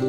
Hello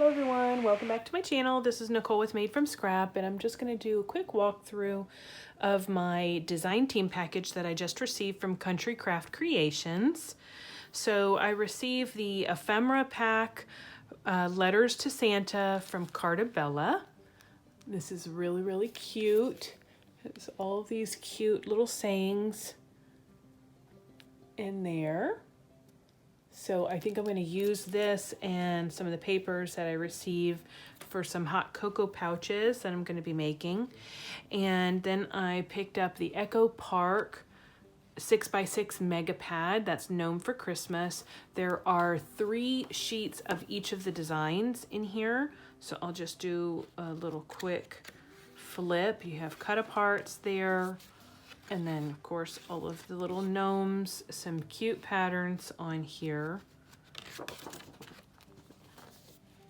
everyone, welcome back to my channel. This is Nicole with Made from Scrap, and I'm just going to do a quick walkthrough of my design team package that I just received from Country Craft Creations. So I received the ephemera pack, Letters to Santa from Carta. This is really cute. It's all these cute little sayings in there. So I think I'm going to use this and some of the papers that I received for some hot cocoa pouches that I'm going to be making. And then I picked up the Echo Park 6x6 mega pad. That's Gnome for Christmas. There are 3 sheets of each of the designs in here. So I'll just do a little quick flip. You have cut aparts there. And then, of course, all of the little gnomes, some cute patterns on here.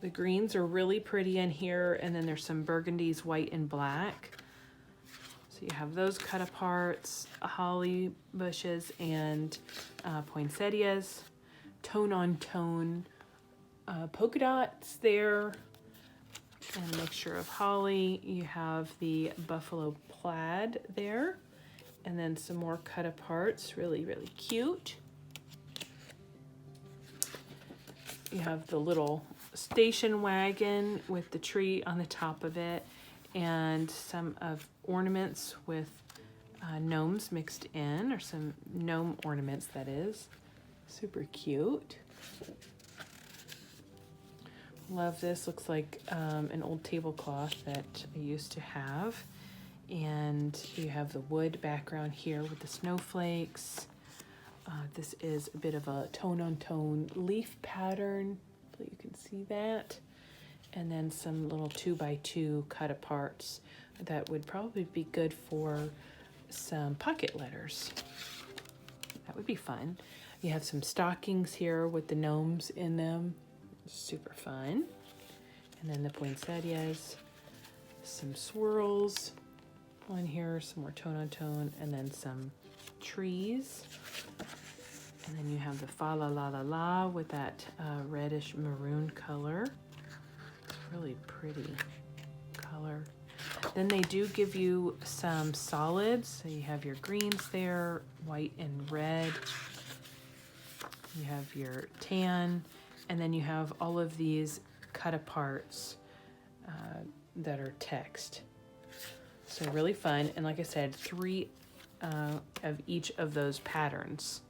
The greens are really pretty in here, and then there's some burgundies, white and black. So you have those cut aparts, holly bushes, and poinsettias, tone-on-tone polka dots there, and a mixture of holly. You have the buffalo plaid there. And then some more cut aparts, really cute. You have the little station wagon with the tree on the top of it, and some of ornaments with gnomes mixed in, or some gnome ornaments, that is. Super cute. Love this. Looks like an old tablecloth that I used to have. And you have the wood background here with the snowflakes. This is a bit of a tone-on-tone leaf pattern, so you can see that. And then some little 2x2 cut aparts that would probably be good for some pocket letters. That would be fun. You have some stockings here with the gnomes in them. Super fun. And then the poinsettias, some swirls on here, some more tone-on-tone, and then some trees. And then you have the fa la la la la with that reddish maroon color. It's really pretty color. Then they do give you some solids. So you have your greens there, white and red. You have your tan, and then you have all of these cut aparts that are text. So really fun, and like I said, 3 of each of those patterns.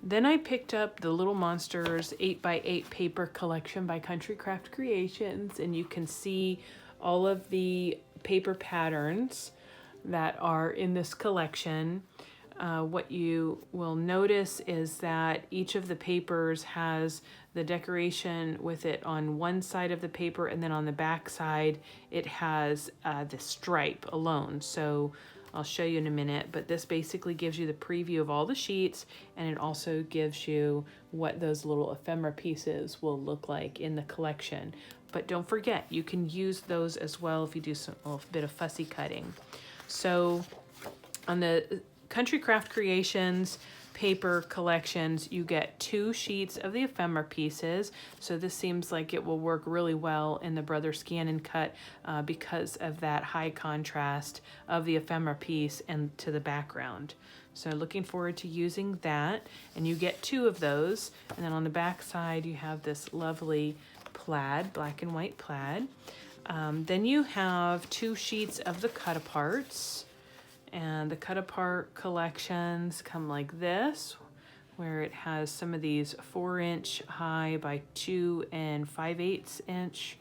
Then I picked up the Little Monsters 8x8 paper collection by Country Craft Creations, and you can see all of the paper patterns that are in this collection. What you will notice is that each of the papers has the decoration with it on one side of the paper, and then on the back side it has the stripe alone. So I'll show you in a minute, but this basically gives you the preview of all the sheets, and it also gives you what those little ephemera pieces will look like in the collection. But don't forget, you can use those as well if you do a little bit of fussy cutting. So on the Country Craft Creations paper collections, you get 2 sheets of the ephemera pieces. So this seems like it will work really well in the Brother Scan and Cut because of that high contrast of the ephemera piece and to the background. So looking forward to using that. And you get 2 of those. And then on the back side, you have this lovely plaid, black and white plaid. Then you have 2 sheets of the cut aparts. And the cut apart collections come like this, where it has some of these 4-inch high by 2 5/8 inch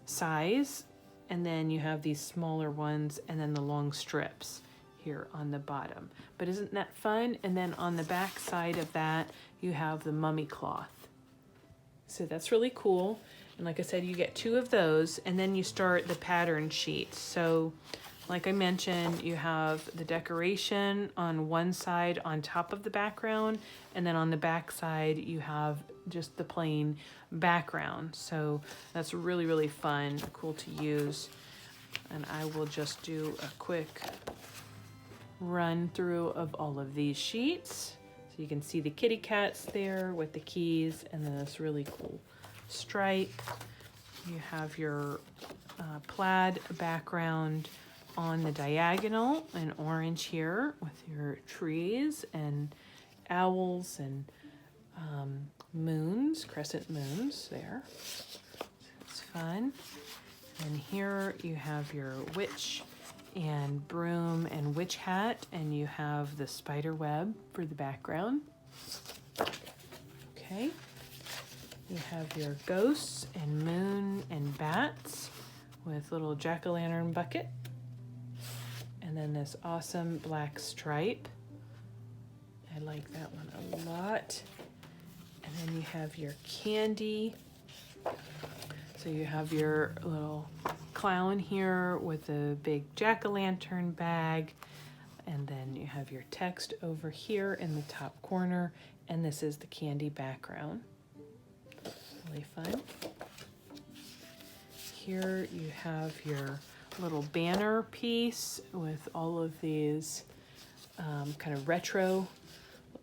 size. And then you have these smaller ones, and then the long strips here on the bottom. But isn't that fun? And then on the back side of that, you have the mummy cloth. So that's really cool. And like I said, you get 2 of those, and then you start the pattern sheets. So like I mentioned, you have the decoration on one side on top of the background, and then on the back side you have just the plain background. So that's really, really fun, cool to use. And I will just do a quick run through of all of these sheets. So you can see the kitty cats there with the keys, and then this really cool stripe. You have your plaid background on the diagonal in orange here with your trees and owls and moons, crescent moons there. It's fun. And here you have your witch and broom and witch hat, and you have the spider web for the background. Okay. You have your ghosts and moon and bats with little jack-o'-lantern bucket. And then this awesome black stripe. I like that one a lot. And then you have your candy. So you have your little clown here with a big jack-o'-lantern bag. And then you have your text over here in the top corner. And this is the candy background. Really fun. Here you have your little banner piece with all of these kind of retro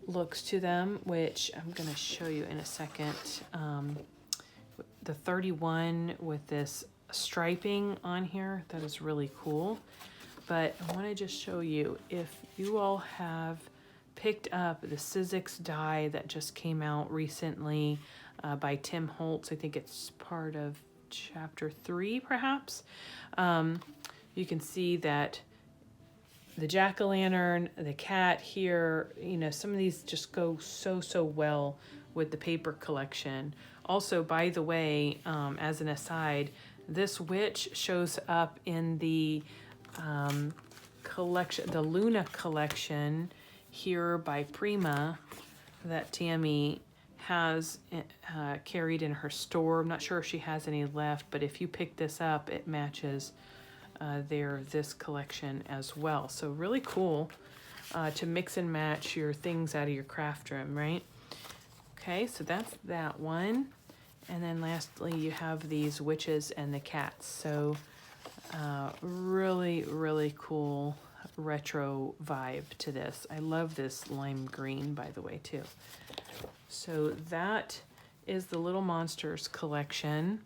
looks to them, which I'm going to show you in a second. The 31 with this striping on here, that is really cool. But I want to just show you, if you all have picked up the CCC die that just came out recently by Tim Holtz, I think it's part of chapter 3 perhaps. You can see that the jack-o'-lantern, the cat here, you know, some of these just go so well with the paper collection. Also, by the way, as an aside, this witch shows up in the collection, the Luna collection here by Prima that Tammy has carried in her store. I'm not sure if she has any left, but if you pick this up, it matches this collection as well. So really cool to mix and match your things out of your craft room, right? Okay, so that's that one. And then lastly, you have these witches and the cats. So really, really cool retro vibe to this. I love this lime green, by the way, too. So that is the Little Monsters collection.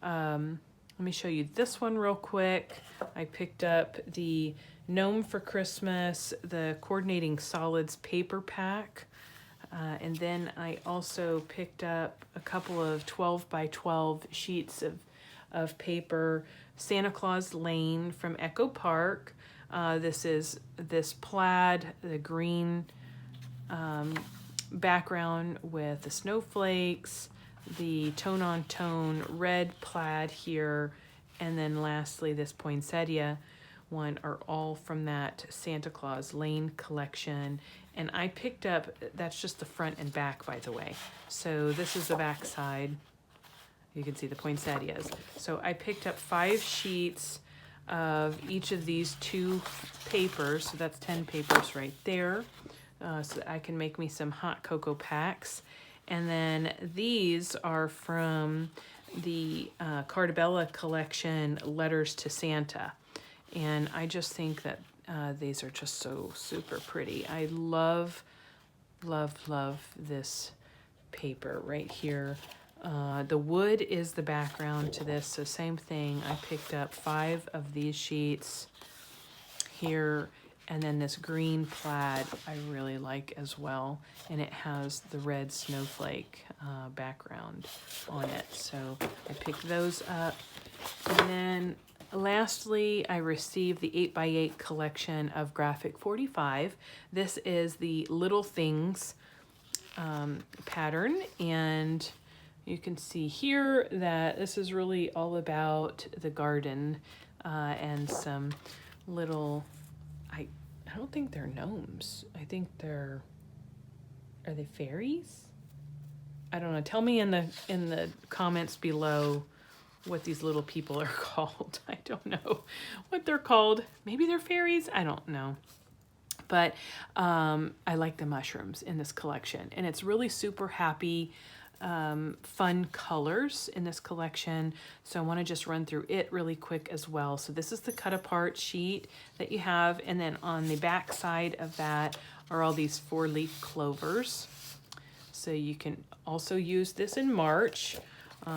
Let me show you this one real quick. I picked up the Gnome for Christmas, the Coordinating Solids paper pack. And then I also picked up a couple of 12 by 12 sheets of paper. Santa Claus Lane from Echo Park. This is this plaid, the green background with the snowflakes, the tone-on-tone red plaid here, and then lastly this poinsettia one are all from that Santa Claus Lane collection. And I picked up, that's just the front and back, by the way. So this is the back side. You can see the poinsettias. So I picked up 5 sheets of each of these 2 papers. So that's 10 papers right there. So that I can make me some hot cocoa packs. And then these are from the Carta collection, Letters to Santa. And I just think that these are just so super pretty. I love, love, love this paper right here. The wood is the background to this, so same thing. I picked up 5 of these sheets here, and then this green plaid I really like as well, and it has the red snowflake background on it, so I picked those up. And then lastly, I received the 8x8 collection of Graphic 45. This is the Little Things pattern, and you can see here that this is really all about the garden and some little, I don't think they're gnomes. I think are they fairies? I don't know. Tell me in the comments below what these little people are called. I don't know what they're called. Maybe they're fairies. I don't know. But I like the mushrooms in this collection. And it's really super happy, fun colors in this collection. So I want to just run through it really quick as well. So this is the cut apart sheet that you have. And then on the back side of that are all these 4-leaf clovers. So you can also use this in March.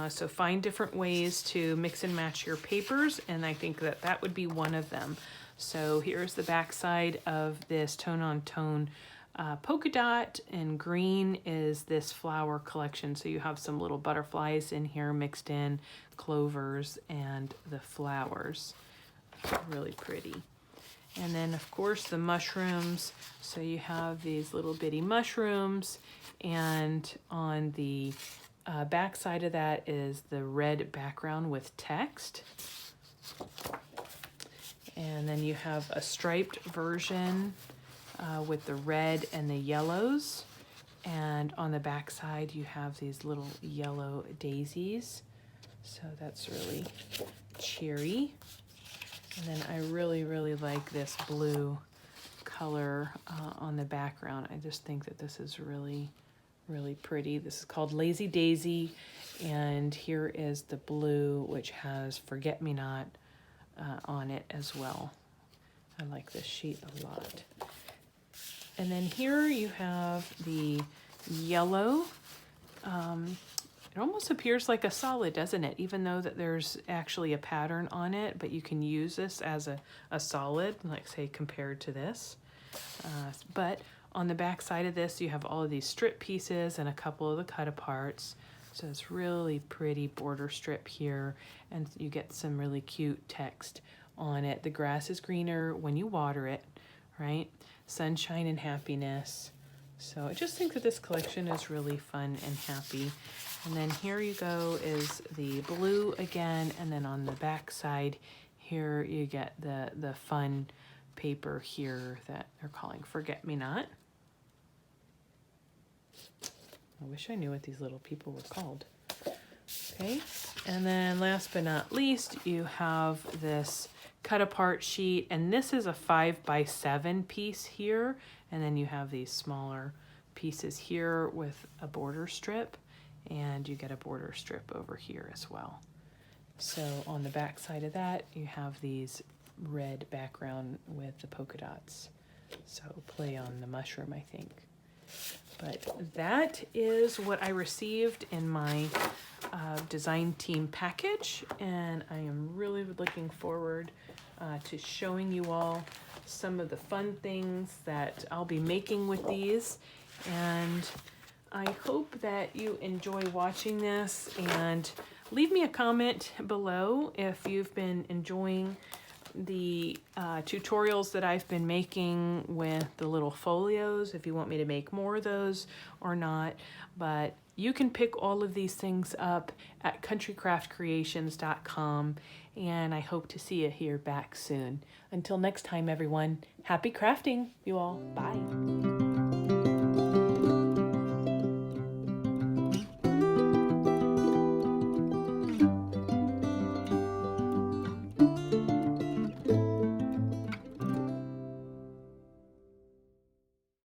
So find different ways to mix and match your papers. And I think that that would be one of them. So here's the back side of this tone-on-tone polka dot, and green is this flower collection. So you have some little butterflies in here mixed in, clovers, and the flowers. Really pretty. And then of course the mushrooms. So you have these little bitty mushrooms, and on the back side of that is the red background with text. And then you have a striped version with the red and the yellows. And on the back side, you have these little yellow daisies. So that's really cheery. And then I really, really like this blue color on the background. I just think that this is really, really pretty. This is called Lazy Daisy. And here is the blue, which has Forget-Me-Not on it as well. I like this sheet a lot. And then here you have the yellow. It almost appears like a solid, doesn't it? Even though that there's actually a pattern on it, but you can use this as a solid, like say compared to this. But on the back side of this, you have all of these strip pieces and a couple of the cut aparts. So it's really pretty border strip here, and you get some really cute text on it. The grass is greener when you water it, right? Sunshine and happiness. So I just think that this collection is really fun and happy. And then here you go is the blue again, and then on the back side here you get the fun paper here that they're calling Forget-Me-Not. I wish I knew what these little people were called. Okay, and then last but not least, you have this cut apart sheet, and this is a 5x7 piece here, and then you have these smaller pieces here with a border strip, and you get a border strip over here as well. So on the back side of that, you have these red background with the polka dots. So play on the mushroom, I think. But that is what I received in my design team package, and I am really looking forward to showing you all some of the fun things that I'll be making with these. And I hope that you enjoy watching this, and leave me a comment below if you've been enjoying the tutorials that I've been making with the little folios, if you want me to make more of those or not. But you can pick all of these things up at countrycraftcreations.com, and I hope to see you here back soon. Until next time, everyone, happy crafting, you all. Bye.